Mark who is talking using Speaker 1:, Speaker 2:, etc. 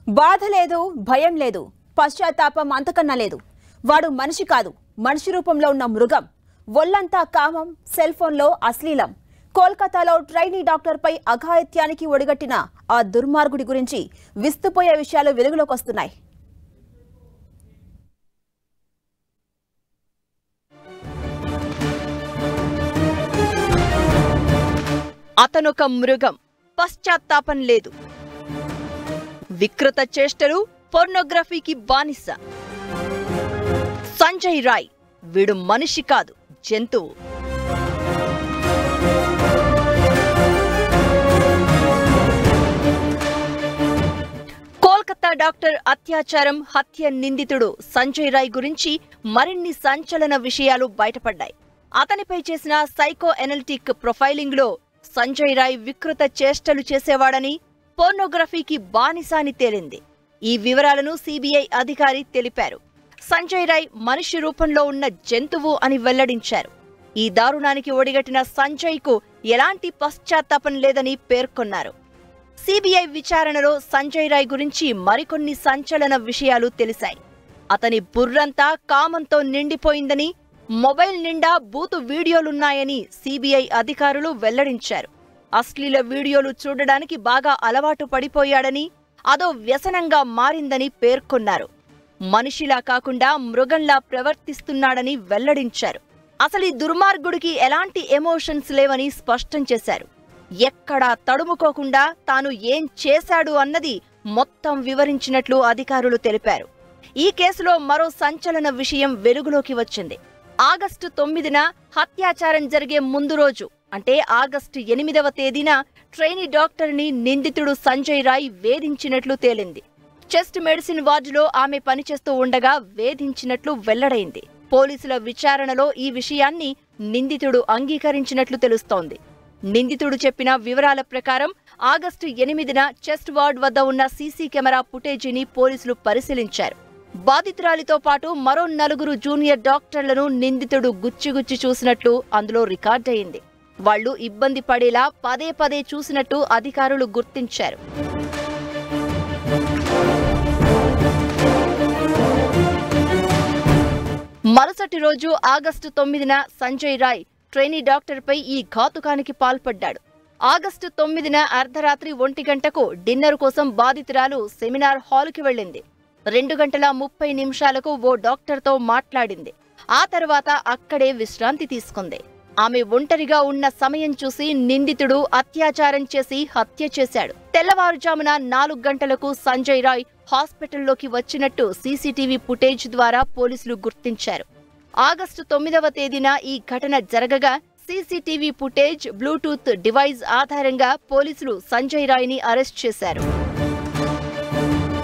Speaker 1: బాధ లేదు, భయం లేదు, పశ్చాత్తాపం అంతకన్నా లేదు. వాడు మనిషి కాదు, మనిషి రూపంలో ఉన్న మృగం. ఒళ్ళంతా కామం, సెల్ ఫోన్లో అశ్లీలం. కోల్కతాలో ట్రైనీ డాక్టర్పై అఘాయిత్యానికి ఒడిగట్టిన ఆ దుర్మార్గుడి గురించి విస్తుపోయే విషయాలు వెలుగులోకి వస్తున్నాయి.
Speaker 2: అతనొక మృగం, పశ్చాత్తాపం లేదు. వికృత చేష్టలు, పోర్నోగ్రఫీకి బానిస. సంజయ్ రాయ్ వీడు మనిషి కాదు, జంతువు. కోల్కతా డాక్టర్ అత్యాచారం, హత్య నిందితుడు సంజయ్ రాయ్ గురించి మరిన్ని సంచలన విషయాలు బయటపడ్డాయి. అతనిపై చేసిన సైకో ఎనలిటిక్ ప్రొఫైలింగ్లో సంజయ్ రాయ్ వికృత చేష్టలు చేసేవాడని, పోర్నోగ్రఫీకి బానిసాని తేలింది. ఈ వివరాలను సిబిఐ అధికారి తెలిపారు. సంజయ్ రాయ్ మనిషి రూపంలో ఉన్న జంతువు అని వెల్లడించారు. ఈ దారుణానికి ఒడిగట్టిన సంజయ్కు ఎలాంటి పశ్చాత్తాపం లేదని పేర్కొన్నారు. సిబిఐ విచారణలో సంజయ్ రాయ్ గురించి మరికొన్ని సంచలన విషయాలు తెలిశాయి. అతని బుర్రంతా కామంతో నిండిపోయిందని, మొబైల్ నిండా బూతు వీడియోలున్నాయని సిబిఐ అధికారులు వెల్లడించారు. అశ్లీల వీడియోలు చూడడానికి బాగా అలవాటు పడిపోయాడని, అదో వ్యసనంగా మారిందని పేర్కొన్నారు. మనిషిలా కాకుండా మృగంలా ప్రవర్తిస్తున్నాడని వెల్లడించారు. అసలు ఈ దుర్మార్గుడికి ఎలాంటి ఎమోషన్స్ లేవని స్పష్టం చేశారు. ఎక్కడా తడుముకోకుండా తాను ఏం చేశాడు అన్నది మొత్తం వివరించినట్లు అధికారులు తెలిపారు. ఈ కేసులో మరో సంచలన విషయం వెలుగులోకి వచ్చింది. ఆగస్టు 9న హత్యాచారం జరిగే ముందు రోజు, అంటే ఆగస్టు 8వ తేదీన ట్రైనీ డాక్టర్ని నిందితుడు సంజయ్ రాయ్ వేధించినట్లు తేలింది. చెస్ట్ మెడిసిన్ వార్డులో ఆమె పనిచేస్తూ ఉండగా వేధించినట్లు వెల్లడైంది. పోలీసుల విచారణలో ఈ విషయాన్ని నిందితుడు అంగీకరించినట్లు తెలుస్తోంది. నిందితుడు చెప్పిన వివరాల ప్రకారం ఆగస్టు 8న చెస్ట్ వార్డ్ వద్ద ఉన్న సీసీ కెమెరా ఫుటేజీని పోలీసులు పరిశీలించారు. బాధితురాలితో పాటు మరో 4 జూనియర్ డాక్టర్లను నిందితుడు గుచ్చిగుచ్చి చూసినట్లు అందులో రికార్డయింది. వాళ్లు ఇబ్బంది పడేలా పదే పదే చూసినట్టు అధికారులు గుర్తించారు. మరుసటి రోజు ఆగస్టు 9న సంజయ్ రాయ్ ట్రైనీ డాక్టర్పై ఈ ఘాతుకానికి పాల్పడ్డాడు. ఆగస్టు 9న అర్ధరాత్రి 1 గంటకు డిన్నర్ కోసం బాధితురాలు సెమినార్ హాలుకి వెళ్లింది. 2 గంటల 30 నిమిషాలకు ఓ డాక్టర్తో మాట్లాడింది. ఆ తర్వాత అక్కడే విశ్రాంతి తీసుకుంది. ఆమె ఒంటరిగా ఉన్న సమయం చూసి నిందితుడు అత్యాచారం చేసి హత్య చేశాడు. తెల్లవారుజామున 4 గంటలకు సంజయ్ రాయ్ హాస్పిటల్లోకి వచ్చినట్టు సీసీటీవీ ఫుటేజ్ ద్వారా పోలీసులు గుర్తించారు. ఆగస్టు 9వ తేదీన ఈ ఘటన జరగగా సీసీటీవీ ఫుటేజ్, బ్లూటూత్ డివైస్ ఆధారంగా పోలీసులు సంజయ్ రాయ్ని అరెస్ట్ చేశారు.